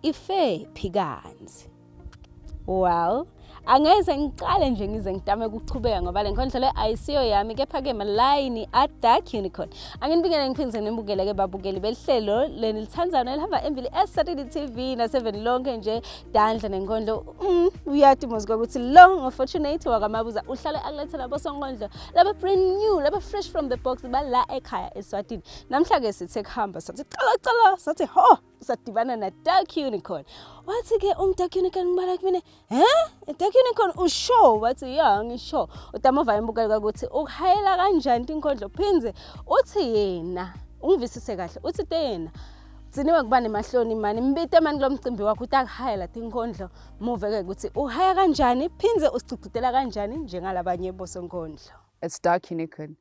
ife phikazi. Well, angeze ngiqale nje ngize ngidame ukuchubeka ngoba le nkondlo le ayisiyo yami kepha ke malayini at Dark Unicorn. Anginibikele ngiphindze nibukele ke babukeli behlelo leni lithandzana elihamba embili eSaturday TV na 7 lonke nje dandla nenkondlo. Uyathi muzika ukuthi lo ngofortunate wakamabuza uhlale akulethela bosonkondlo laba brand new laba fresh from the box bala ekhaya eSwatini. Namhla ke sithe kuhamba sathi cala sathi ho sadibana na Dark Unicorn. Wathi ke Dark Unicorn ngibala kumina Dark Unicorn usho wathi ya ngisho utamova imbukela ukuthi ukuhayela kanjani inkondlo phinze uthi yena ungivisise kahle uthi yena Ziniwe kuba nemahloni mani mbite mani lomcimbi wakho utakuhayela inkondlo move ke ukuthi uhaya kanjani phinze usicicitela kanjani njengalabanye bosonkondlo. It's Dark Unicorn.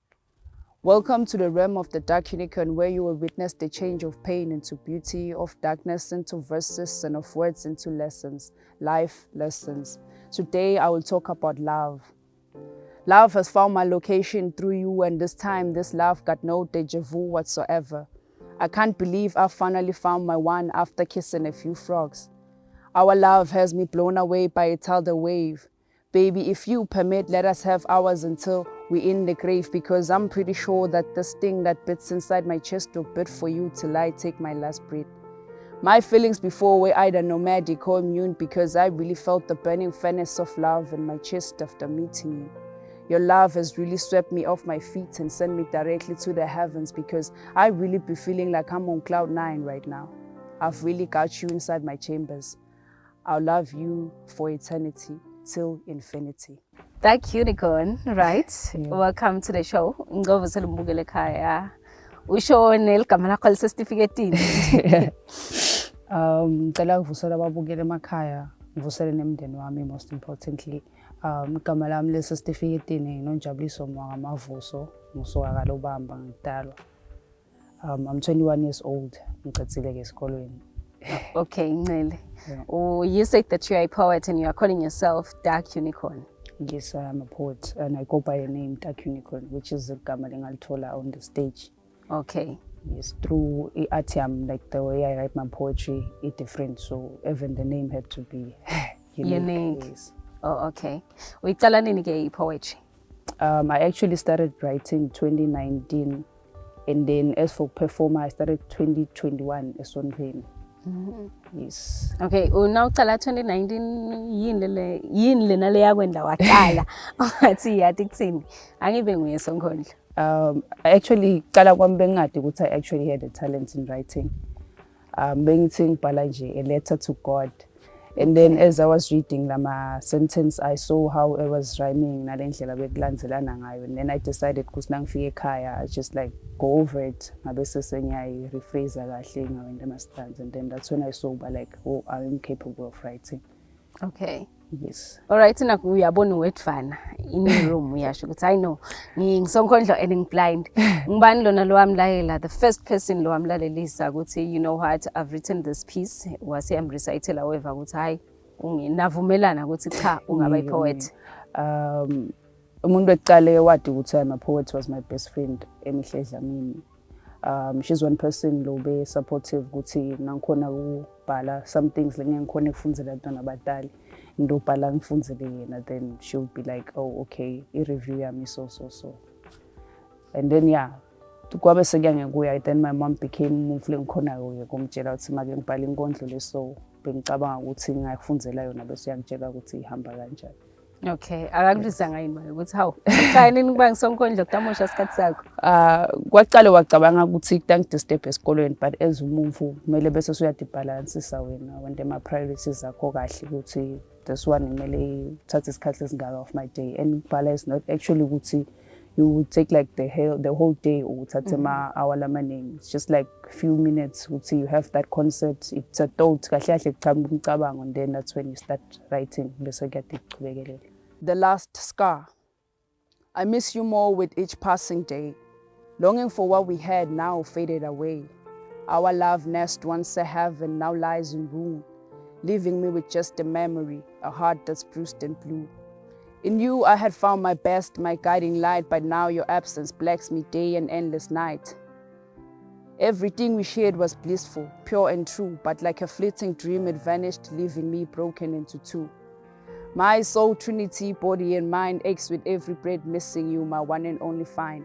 Welcome to the realm of the Dark Unicorn, where you will witness the change of pain into beauty, of darkness into verses, and of words into lessons, life lessons. Today I will talk about love. Love has found my location through you, and this time this love got no deja vu whatsoever. I can't believe I finally found my one after kissing a few frogs. Our love has me blown away by a tidal wave. Baby, if you permit, let us have ours until we're in the grave, because I'm pretty sure that this thing that bits inside my chest will bid for you till I take my last breath. My feelings before were either nomadic or immune, because I really felt the burning furnace of love in my chest after meeting you. Your love has really swept me off my feet and sent me directly to the heavens, because I really be feeling like I'm on cloud 9 right now. I've really got you inside my chambers. I'll love you for eternity. Till infinity. Dark Unicorn, right? Yeah. Welcome to the show. Ngoba selibukele ekhaya. Ushone ligama lakho lisestifiketini. Ngicela ukuvusela ababukele emakhaya, ngivusele nemndeni wami most importantly. Igama lami lisestifiketini noNjabuliso Mwangamavuso, musuka kaLobamba ngidalwa. I'm 21 years old. Ngicacile ke esikolweni. Okay, Ncele. Yeah. You said that you are a poet and you are calling yourself Dark Unicorn. Yes, I am a poet and I go by the name Dark Unicorn, which is the igama engalithola on the stage. Okay. Yes, through Atiam, like the way I write my poetry, it's different. So even the name had to be unique. Yes. Oh, okay. Uyicala nini ke poetry? I actually started writing 2019, and then as for performer, I started 2021 as one rain. Yes. Okay, now ucala 2019 yini lena le yakwenda waqala ngathi yathi kuthini angibe nguye sonkondlo. Actually qala kwami bengingade ukuthi I actually had a talent in writing. Bengithi ngibhala nje a letter to God. And then as I was reading lama sentence, I saw how it was rhyming nalendlela bekulandzelana ngayo, and then I decided ukuthi nangifika ekhaya I just like go over it ngabese sengiyayi rephrase kahle ngawenda ama-stands, and then that's when I saw like, oh, I'm capable of writing. Okay. Yes. All right, naku uyabona uwetfana in your room uyasho ukuthi I know ngisonkondlo and ngiblind. Ngibani lona lo wamlayela, the first person lo wamlalelisa ukuthi you know what, I've written this piece, wase amrecitela however ukuthi hayi unginavumelana ukuthi cha ungaba ipoet. Umuntu weqale wathi ukuthi I'm a poet was my best friend Emihle Dlamini. She's one person lo be supportive ukuthi nangikhona ukubhala some things lengikhona ukufundzela abantwana abadala. Ndobhala ngifundzele yena, then she would be like, oh okay, i-review yami so. And then yeah, kwabe sekuyangekuya, then my mom became moved lengikhona kuye kumtshela ukuthi make ngibhala inkondlo leso bengicabanga ukuthi ngayifundzela yona bese uyangitshela ukuthi ihamba kanjani. Okay, akakubizanga yini manje ukuthi hawu cha nini kuba ngisonkondlo kutamosha isikhathi sakho? Kwaqale wacabanga ukuthi kutangidisturb esikolweni, but as umuvu kumele bese uyadibalansisa wena wente ama priorities zakho kahle ukuthi this one kumele uthathe isikhathi esingaka of my day, and ukubhala is not actually ukuthi you would take like the whole day uthathe ama-hour lamaningi. It's just like few minutes ukuthi you have that concept, it's a thought kahle kahle kuchama umcabango, and then that's when you start writing bese kuyadiqhubekela. The last scar. I miss you more with each passing day. Longing for what we had now faded away. Our love nest once a heaven now lies in ruin, leaving me with just a memory, a heart that's bruised and blue. In you I had found my best, my guiding light, but now your absence blacks me day and endless night. Everything we shared was blissful, pure and true, but like a fleeting dream, it vanished, leaving me broken into two. My soul trinity, body and mind aches with every breath, missing you, my one and only find.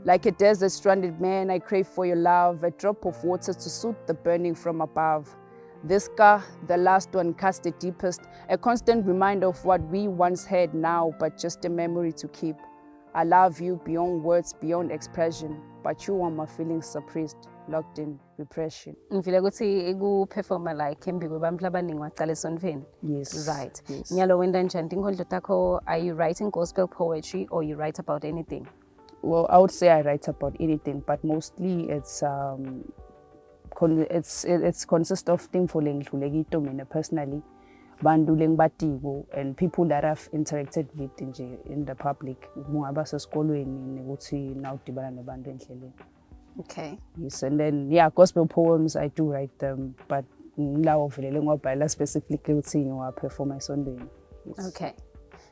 Like a desert stranded man, I crave for your love, a drop of water to soothe the burning from above. This scar, the last one, cast the deepest, a constant reminder of what we once had now, but just a memory to keep. I love you beyond words, beyond expression, but you are my feelings suppressed, locked in repression. Ngifile ukuthi iku-performa like embi kwebantu abaningi wacala esonfeni. Yes. Right. Yes. Nyalo wenda njani tinkondlo takho, are you writing gospel poetry or you write about anything? Well, I would say I write about anything, but mostly it's consists of things for mina personally, bantu lengibatiko and people that I've interacted with in the public. Mungaba sesikolweni ukuthi nawudibana nabantu endleleni. Okay. Yes, and then gospel poems I do write them, but lawo vele ngobhala specifically ukuthi ngiwaperforma esondweni. Okay.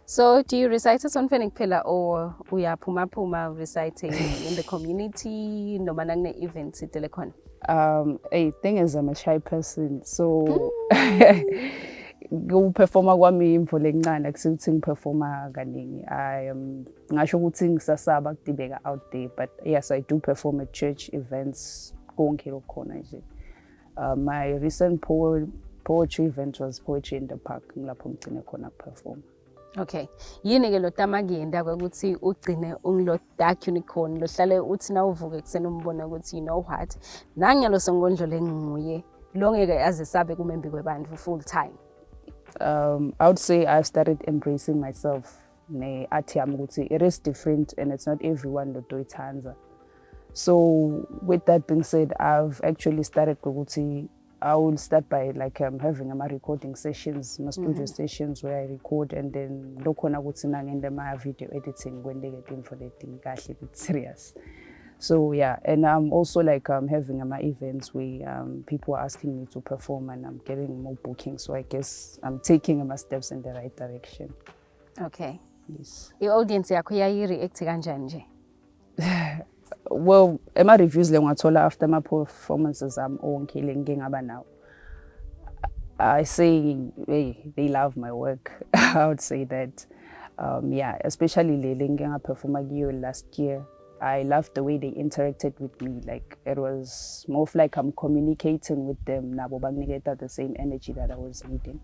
So do you recite esonfeni kuphela or uyaphuma reciting in the community noma nakune events idele khona? Thing is I'm a shy person, so ukuperforma kwami imvo lencane akusithi ngiperforma kaningi. I am ngasho ukuthi ngisasaba ukudibeka out there, but yes, I do perform at church events konke lokhona nje. My recent poetry event was Poetry in the Park, ngilapho ngigcine khona perform. Okay. Yini ke lo tamakenda ukuthi ugcine ungilo dark unicorn lo hlale uthi na uvuke kusena umbona ukuthi you know what nangiyalo songondlo lenguye lo ngeke azisabe kumembi kwebantu full time. I would say I've started embracing myself. Ne art yami ukuthi it is different and it's not everyone that do it hands. So with that being said, I've actually started ukuthi I will start by like having my recording sessions, my studio sessions where I record, and then lokhona ukuthi nangende my video editing when they get in for the thing kahle bit serious. So yeah, and I'm also like having my events where people are asking me to perform and I'm getting more bookings. So I guess I'm taking my steps in the right direction. Okay. Yes. I-audience yakho yayi-react kanjani nje? Well, my reviews after my performances now. I say they love my work. I would say that. Especially the perform last year. I loved the way they interacted with me. Like it was more of like I'm communicating with them now, but the same energy that I was needing.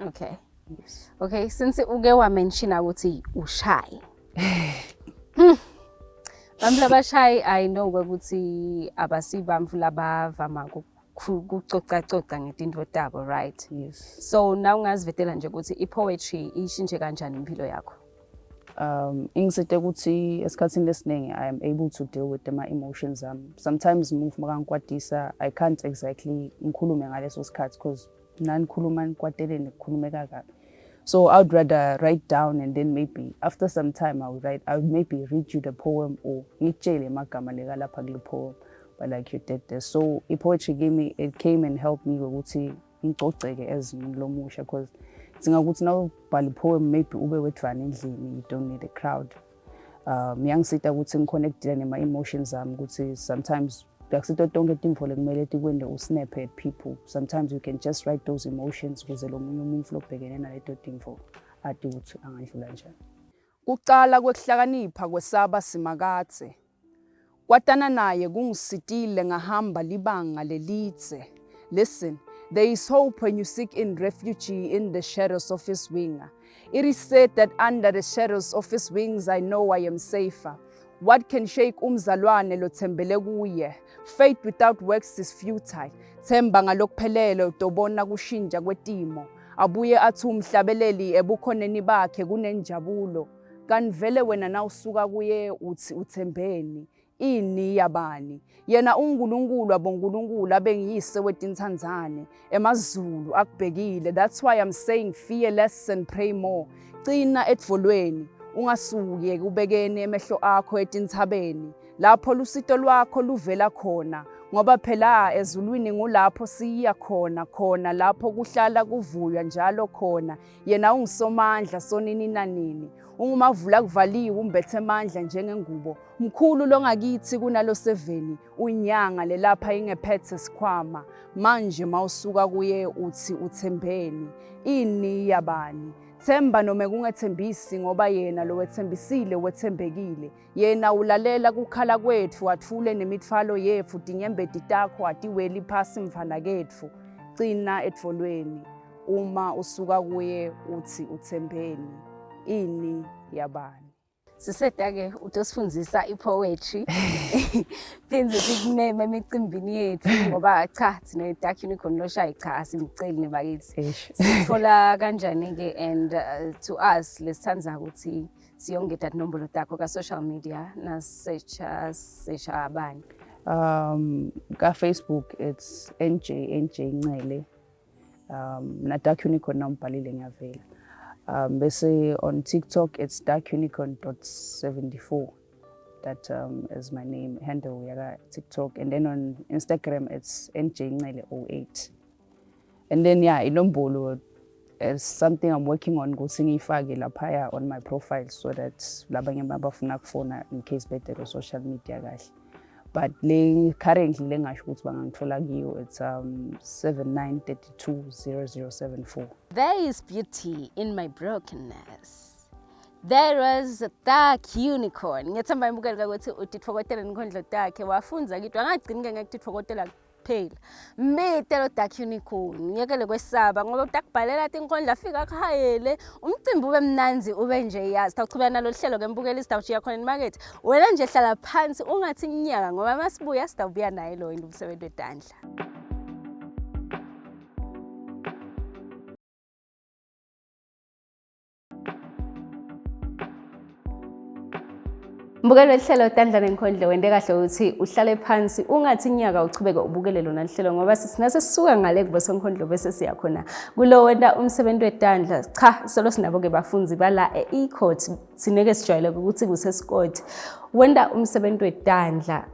Okay. Yes. Okay, since uke wa mention ukuthi ushy. Abantu abashayi I know ukuthi abasibamfu labavama ukucoca ngezinto zabo, right? Yes. So now ungazivetela nje ukuthi ipoetry ishintshe kanjani impilo yakho? Ingisete ukuthi esikhathini lesiningi I am able to deal with my emotions. Sometimes move makangikwatisa I can't exactly ngikhulume ngaleso sikhathi because nanikhuluma nikwatele nikukhulume kaga. So I'd rather write down and then maybe after some time I would maybe read you the poem or ngitshele magama leka lapha kule poem, but like you did this. So poetry came and helped me ukuthi ngicoceke as umuntu lomusha, because singakuthi now ubhala poem maybe ube wedvana endlini, you don't need a crowd. Yangisita ukuthi ngiconnecte nema emotions ami ukuthi sometimes akusito tonke timvo lekumele tikwende usnap at people. Sometimes you can just write those emotions ukuze lo munye umuntu lobhekene naleto timvo athi ukuthi angandlula njani. Kuqala kwekuhlakanipha kwesaba simakatse. Kwatana naye kungisitile ngahamba libanga lelitse. Listen, there is hope when you seek in refuge in the shadows of his wing. It is said that under the shadows of his wings I know I am safer. What can shake umzalwane lo thembele kuye? Faith without works is futile. Themba ngalokuphelele utobona kushintsha kwetimo. Abuye athi umhlabeleli ebukhoneni bakhe kunenjabulo. Kanivele wena na usuka kuye uthi uthembeni. Ini yabani? Yena uNkulunkulu aboNkulunkulu abengiyise wetintsandzane. Emazulu akubhekile. That's why I'm saying fear less and pray more. Cina etvolweni. Ungasuke ubekene emehlo akho etinthabeni lapho lusito lwakho luvela khona ngoba phela ezulwini ngulapho siya khona lapho kuhlala kuvuywa njalo khona. Yena ungisomandla sonini nanini, ungumavula kuvaliwe umbethe amandla njengengubo. Mkhulu longakithi kunalo 7, unyanga lelapha ingephethe sikhwama. Manje mawusuka kuye uthi uthembeni, ini yabani? Themba noma kungethembisi ngoba yena lo wethembisile wethembekile. Yena ulalela kukhala kwethu, athule nemithwalo yethu, dinyembedi takho atiweli phasi mfana kethu. Cina etfolweni, uma usuka kuye uthi uthembeni, ini yabani? Siseda-ke utosifundisa i-poetry phinze sikuneme emicimbini yethu ngoba cha thina i-Dark Unicorn loshaya cha asimceli nebakithi. Sithola kanjani-ke and to us lesithandza ukuthi siyonge nombolo takho ka-social media nasesha abani? Ka-Facebook it's NJ Ncele, na Dark Unicorn nawumbhalile ngiyavela. Bese on TikTok it's darkunicorn.74. That is my name handle yaka TikTok, and then on Instagram it's njncele08. And then yeah, inombolo is something I'm working on ukuthi ngiyifake laphaya on my profile so that labanye abafuna ukufona in case better social media kahle. But currently lengasho ukuthi bangangithola kiyo it's 79320074. There is beauty in my brokenness. There was a Dark Unicorn. Ngiyethemba imbukela ukuthi utitfokotela nikhondlo takhe wafunza kithi angagcini ngekutitfokotela kuphela. Mitelo Dark Unicorn ngiyekele kwesaba ngoba utakubhalela tinkondla afika khayele umcimbi ube mnanzi ube nje yazi tawuchubana nalo hlelo kembukela isitawushiya khona emarket wena nje hlala phansi ungathi inyaka ngoba masibuya sitawubuya naye lo into umsebenzi wetandla. Mbukelo hlelo tandla nenkondlo wende kahle ukuthi uhlale phansi ungathi inyaka uchubeke ubukele lona hlelo ngoba sisina sesisuka ngale kuboso nkondlo bese siya khona kulo wenda umsebenzi wetandla cha solo sinabo ke bafunzi bala eCourt sineke sijwayele ukuthi kuseScott wenda umsebenzi wetandla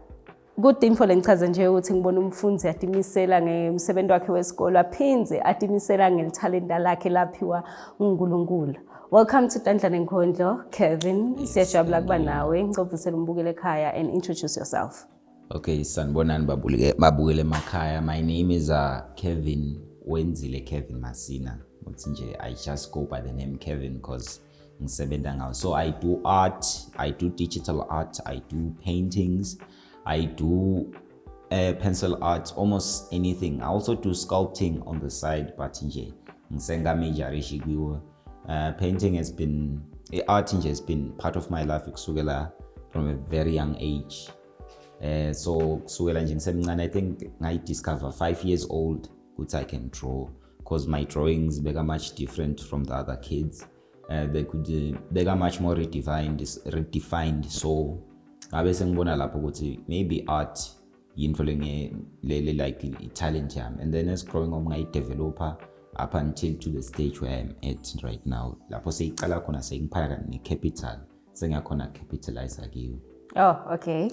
kudimfo lengichaza nje ukuthi ngibona umfunzi atimisela ngemsebenzi wakhe wesikole aphinze atimisela ngelithalenta lakhe laphiwa uNkulunkulu. Welcome to Tandla Nenkondlo, Kevin. Siyajabula kuba nawe. Ngicofisela umbukele ekhaya and introduce yourself. Okay, sanibonani babukele emakhaya. My name is Kevin Wenzile Kevin Masina. Uthi nje I just go by the name Kevin because ngisebenza ngawo. So I do art, I do digital art, I do paintings, I do pencil art, almost anything. I also do sculpting on the side, but nje ngisenga majorishi kiwo. Painting has been, art has been part of my life from a very young age. So I think I discovered 5 years old which I can draw because my drawings become much different from the other kids. They got much more redefined. So I was maybe art like talent and then as growing up I developer up until to the stage where I'm at right now. Lapho seyiqala khona sengiphala ne-capital sengakhona capitalize akiyo. Oh, okay.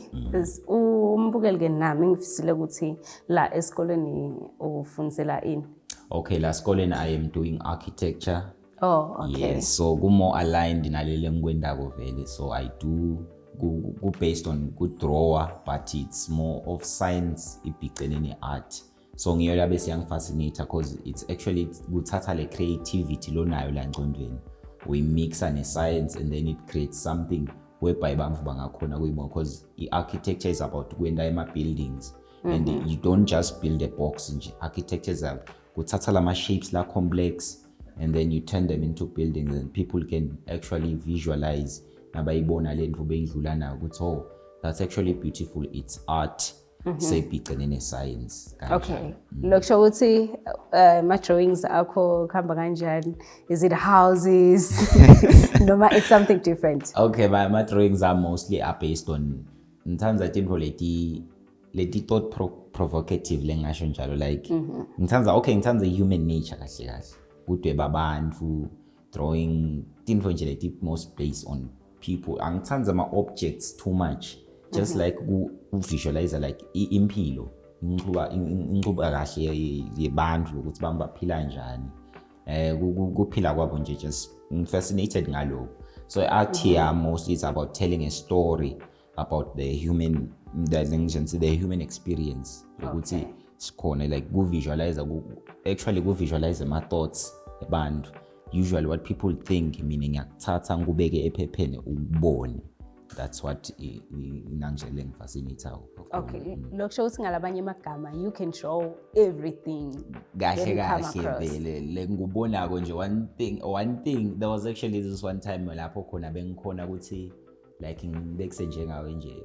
Umbukeli ke nami ngifisile ukuthi la esikoleni ufundisela ini? Okay, la esikoleni I am doing architecture. Oh, okay. Yes, so go more aligned nalele ngikwendako vele. So I do go based on good drawer, but it's more of science ibigcene art. So ngiyola bese yangifascinate because it's actually kuthatha le creativity lonayo la ngqondweni we mix ne science and then it creates something whereby bamfu bangakhona kuyibona because architecture is about kwenda ema buildings and you don't just build a box nje. Architecture is kuthatha lama shapes la complex and then you turn them into buildings and people can actually visualize nabayibona le ndvu beyidlula nayo ukuthi oh that's actually beautiful, it's art. Sebigcene science. Okay. Lokusho ukuthi my drawings akho khamba kanjani? Is it houses? Noma it's something different? Okay, my drawings are mostly based on in terms of leti thought provocative lengasho njalo like in terms of human nature kahle kahle. Kudweba abantu drawing tinfo nje leti most based on people. Angithanda ama objects too much. Just like visualize like impilo inquba kahle yebantu ukuthi baphila njani kuphila kwabo nje just fascinated ngalokho. So art here mostly is about telling a story about the human experience ukuthi sikhona like ku visualize my thoughts ebantu. Usually what people think meaning ngiyakuthatha ngubeke ephepheni ubone. That's what inangele ngifascinate. Okay, lokusho ukuthi ngalabanye amagama you can show everything kahle vele le ngubonako nje one thing there was actually this one time lapho khona bengikhona ukuthi like ngibekuse njengawe nje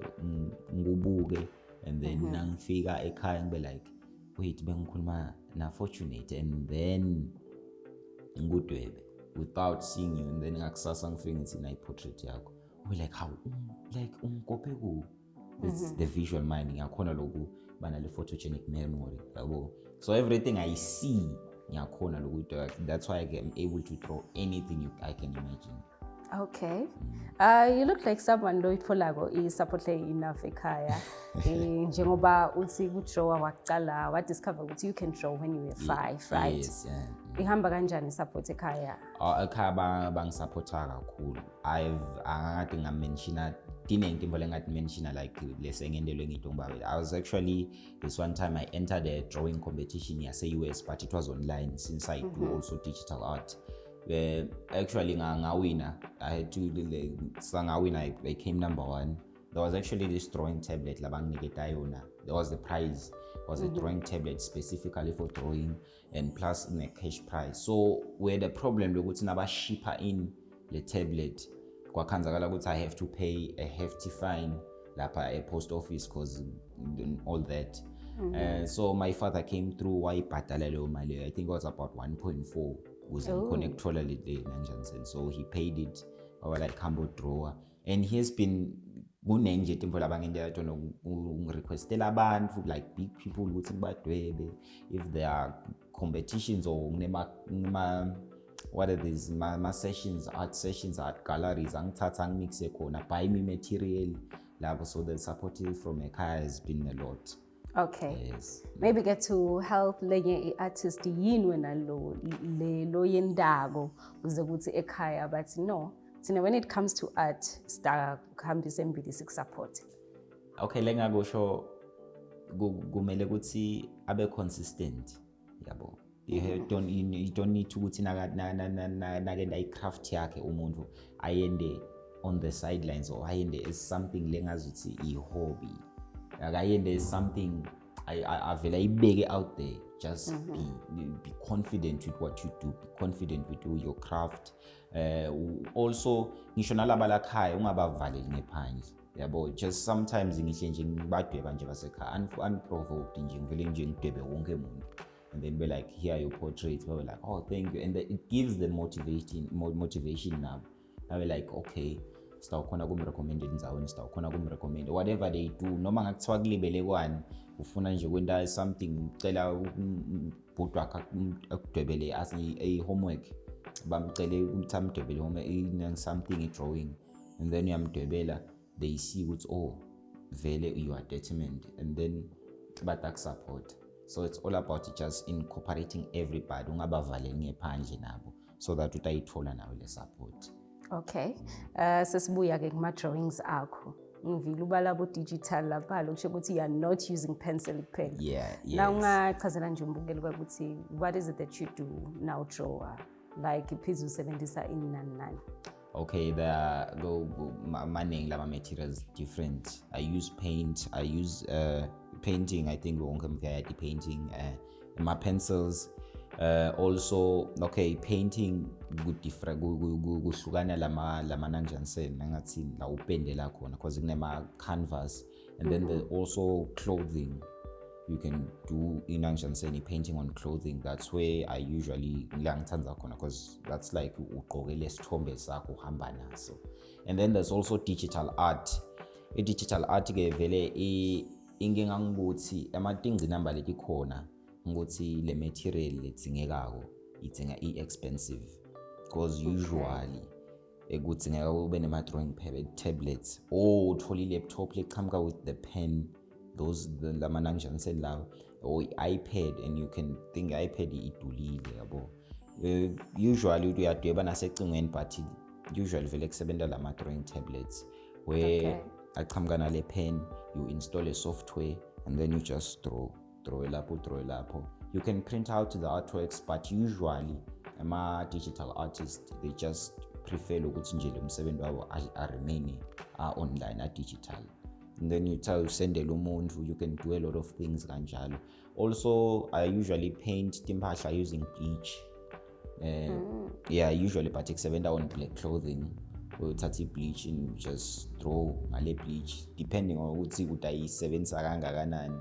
ngubuke and then nangifika ekhaya ngibe like wait bengikhuluma na Fortunate and then ngudwebe without seeing you and then ngakusasa ngifika ngithi na portrait yakho we like how like umkope ku it's the visual mind ngiyakhona lokhu bana le photogenic memory yabo. So everything I see ngiyakhona lokhu that's why I am able to draw anything I can imagine. Okay. You look like someone lo itfolako i-support enough ekhaya. Njengoba uthi ku-draw waqala wa discover ukuthi you can draw when you were 5, right? Yes, yeah. Ihamba kanjani support ekhaya? Ekhaya bangisupporta kakhulu. Angakade ngamentiona dinento imvole ngathi mentiona like lesengendelwe ngidumba. I was actually this one time I entered a drawing competition yase-US but it was online since I do also digital art. Actually ngawina. I had to ngawina. I came number 1. There was actually this drawing tablet labanginiketa yona. There was the prize. It was a drawing tablet specifically for drawing and plus a cash prize. So where the problem lokuthi nabashipper in the tablet kwakhanzakala ukuthi I have to pay a hefty fine lapha a post office cause all that. So my father came through wayibhadala leyo mali. I think it was about 1.4 was connect nanjani. So he paid it our like combo drawer and he has been kunenje timvo labangendela tona ngirequestela abantu like big people ukuthi badwebe if there are competitions or nema what are these my sessions, art sessions, art galleries angithatha ngimixe khona buy me material lapho. So the support from ekhaya has been a lot. Okay. Yes. Maybe get to help lenye artist yini wena lo yendako uze ukuthi ekhaya but no Tina, when it comes to art star kuhambisa embili support. Okay, lengakusho kumele ukuthi abe consistent yabo. You don't need to ukuthi nakenda icraft yakhe umuntu ayende on the sidelines or ayende as something lengazuthi i-hobby. Akayende is something I feel ibeke out there. Just be confident with what you do. Be confident with your craft. Also, ngisho nalaba lakhaya ungabavaleli ngephandle. Yabo, just sometimes ngisho nje ngibadweba nje basekhaya unprovoked nje ngivele nje ngidwebe wonke umuntu. And then be like, here are your portraits. We're like, oh, thank you. And it gives them motivation now. I be like, okay. Sitawukhona kumrecommend indzaweni, sitawukhona kumrecommend whatever they do. Noma ngakuthiwa kulibele kwani ufuna nje kwenta something ucela ubhuti wakhe akudwebele as a homework bamcele ukuthi amdwebele home something a drawing and then uyamdwebela they see ukuthi oh vele you are determined and then batakusupport. So it's all about just incorporating everybody ungabavaleli ngephandle nabo so that utayithola nawe le support. Okay. Sesibuya ke kuma drawings akho. Ngivile ubala bo digital lapha lokusho ukuthi you are not using pencil kuphela. Yeah, yes. Now ungachazela nje umbukeli ukuthi what is it that you do now draw like iphiza usebenzisa ini nani. Okay, maningi lama materials different. I use paint, I use painting, I think wonke mfaya painting, my pencils. Also okay painting kuhlukana lama nanjansel nangathi la upendela khona because kunema canvas and then there's also clothing. You can do inanjansel painting on clothing. That's where I usually ngilangithanza khona because that's like ugqokele isithombe sakho uhamba naso. And then there's also digital art. Digital art ke vele inkinga ngukuthi ama-things number leti khona ukuthi le material ledzingekako idzinga expensive because usually ekudzingeka ube nema drawing tablets or uthole laptop leqhamuka with the pen those lama nangijaniseni lawo or i-iPad, and you can think i-iPad idulile yabo. Usually uyadweba nasecingweni, but usually vele kusebenza lama drawing tablets where aqhamuka nale pen, you install a software and then you just draw lapho. You can print out the artworks, but usually ama-digital artists, they just prefer ukuthi nje lo msebenzi wabo remain online, digital. And then you sendele umuntu, you can do a lot of things kanjalo. Also, I usually paint timpahla using bleach. Yeah, usually but ikusebenta on black clothing. Uthatha bleach and just draw ngale bleach depending on ukuthi utayisebenzisa kangakanani.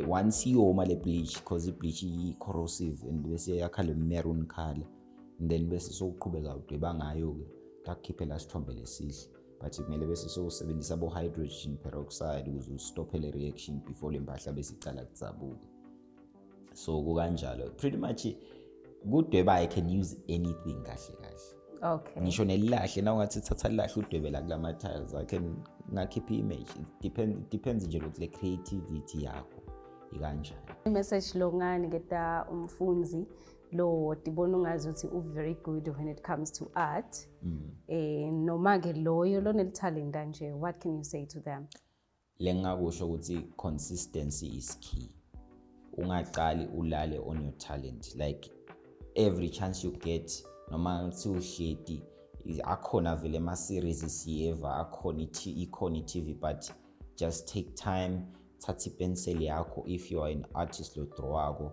Once iyoma le bleach, because the bleach is corrosive and bese yakhala maroon color, and then bese sokuqhubeka udweba ngayo ke takukhiphe la sithombe lesihle, but kumele bese sosebenzisa bo hydrogen peroxide ukuze ustop le reaction before le mpahla bese iqala kutsabuka. So kukanjalo pretty much kudweba I can use anything kahle. Okay. Ngisho nelilahle na ungathi thatha lilahle udwebela kulama tiles, I can ngakhipha image. It depends nje ukuthi le creativity yakho ikanjani. Message lo ngani ngeta umfunzi lo dibona ungazi ukuthi very good when it comes to art. Noma ke loyo lo neltalent nje, what can you say to them? Lengakusho ukuthi consistency is key. Ungaqali ulale on your talent, like every chance you get, noma uhleti akhona vele ama series siyeva, akhona i-TV, but just take time, thatha ipenseli yakho. If you are an artist lo drawako,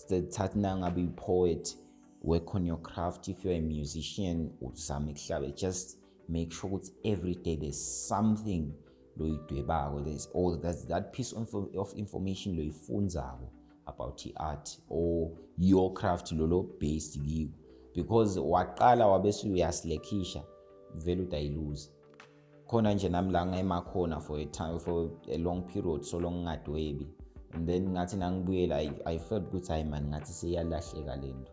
thatha nangabe i-poet, work on your craft. If you are a musician, uzame kuhlabe, just make sure ukuthi every day there's something lo idwebako, there's all that piece of information lo ifundzako about the art or your craft lo based kiwo, because waqala wabese uyasilekhisha vele utayiluza. Khona nje nami la ngemakhona for a long period, so long ngadwebi, and then ngathi nangibuyela I felt good time man, ngathi seyalahleka lento.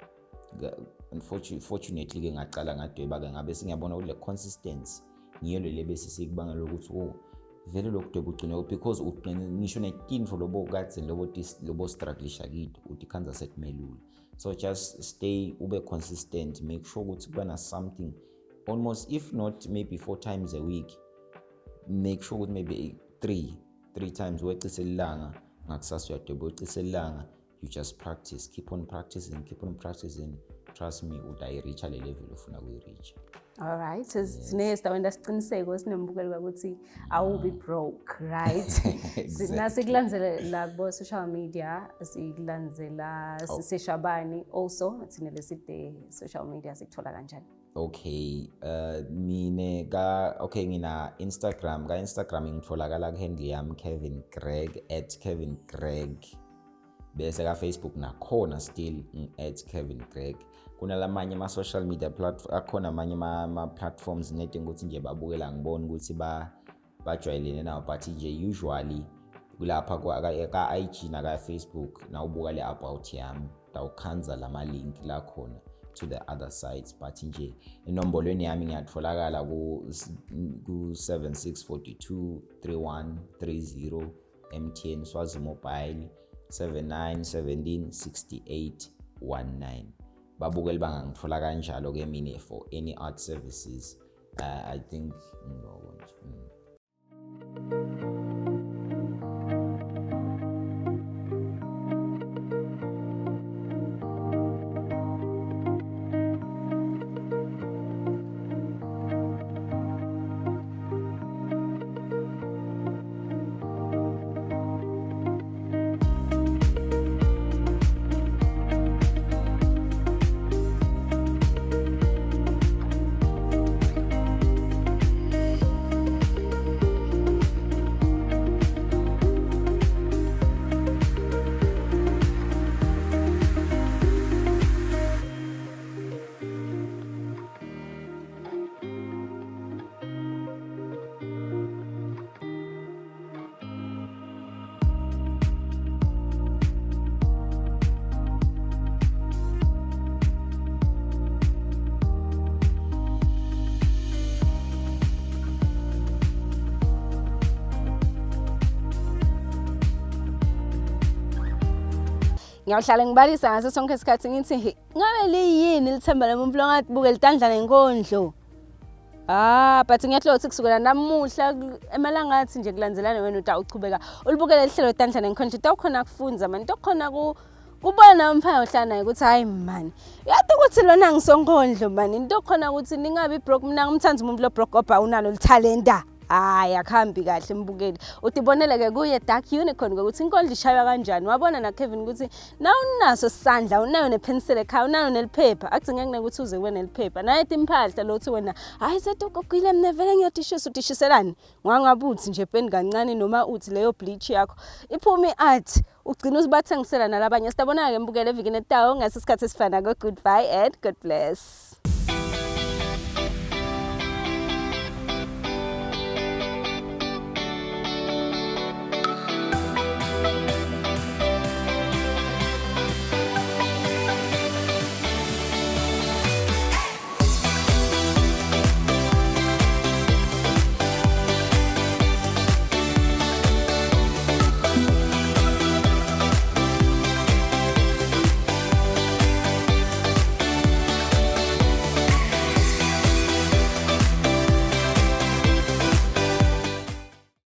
Unfortunately ke ngaqala ngadweba ke ngabe singiyabona kule consistency ngiyelo lebese sikubangela ukuthi vele lokudweba ugcine, because ngisho netinto lobo kade lobo struggleisha kithi utikhanza setmelula. So just stay ube consistent, make sure ukuthi kuba na something almost, if not maybe 4 times a week, make sure ukuthi maybe 3 times weqise ilanga ngakusasa uyadweba, weqise ilanga, you just practice, keep on practicing. Trust me, utayireach le level ofuna kuyireach. All right, sinestawenza siqiniseko sinembukelo ukuthi awubi broke, right? Sikulandzela kubo social media, sikulandzela siseshabani also, sinele side social media sikuthola kanjani? Okay, ngina Instagram, ngitholakala ku-handle yami Kevin Greg @KevinGreg. Bese ka Facebook nakhona still @Kevin Greg. Kuna lamanye ma social media platform, akhona amanye ma platforms ngedinga ukuthi nje babukela ngibona ukuthi bajwayelene nawo, but nje usually kulapha ka IG na ka Facebook na ubuka le about yami tawukhanza lama link la khona to the other sites, but nje inombolweni yami ngiyatholakala ku 7642 3130 MTN Swazi Mobile 79176819. Babukeli bangangithola kanjalo ke mina for any art services. I think Ngiyawuhlala ngibalisa ngaso sonke isikhathi ngithi ngabe liyini lithemba lomuntu longabuke litandla nenkondlo. But ngiyahlola ukuthi kusukela namuhla emalanga athi nje kulandzelana wena utawuchubeka ulibukele lihlelo litandla nenkondlo utawukhona kufunza manje utawukhona kubona umfana ohlala naye ukuthi hayi man yathi ukuthi lona ngisonkondlo man into khona ukuthi ningabi broke mina ngimthanda umuntu lo broke oba unalo talenta. Hayi akhambi kahle mbukeli utiboneleke kuye Dark Unicorn ukuthi inkondlo ishaywa kanjani wabona na Kevin ukuthi na unaso isandla unayo nepencil ekhaya unayo neliphepha akudzinge ukuthi uze kube neliphepha naye timphahla lo uthi wena hayi setugugile mina vele ngiyadishisa udishiselani ngangabuthi nje pen kancane noma uthi leyo bleach yakho iphumi art ugcina usibathengisela nalabanye sitabona ke mbukele evikini etawo ngasisikhathi esifana go goodbye and God bless.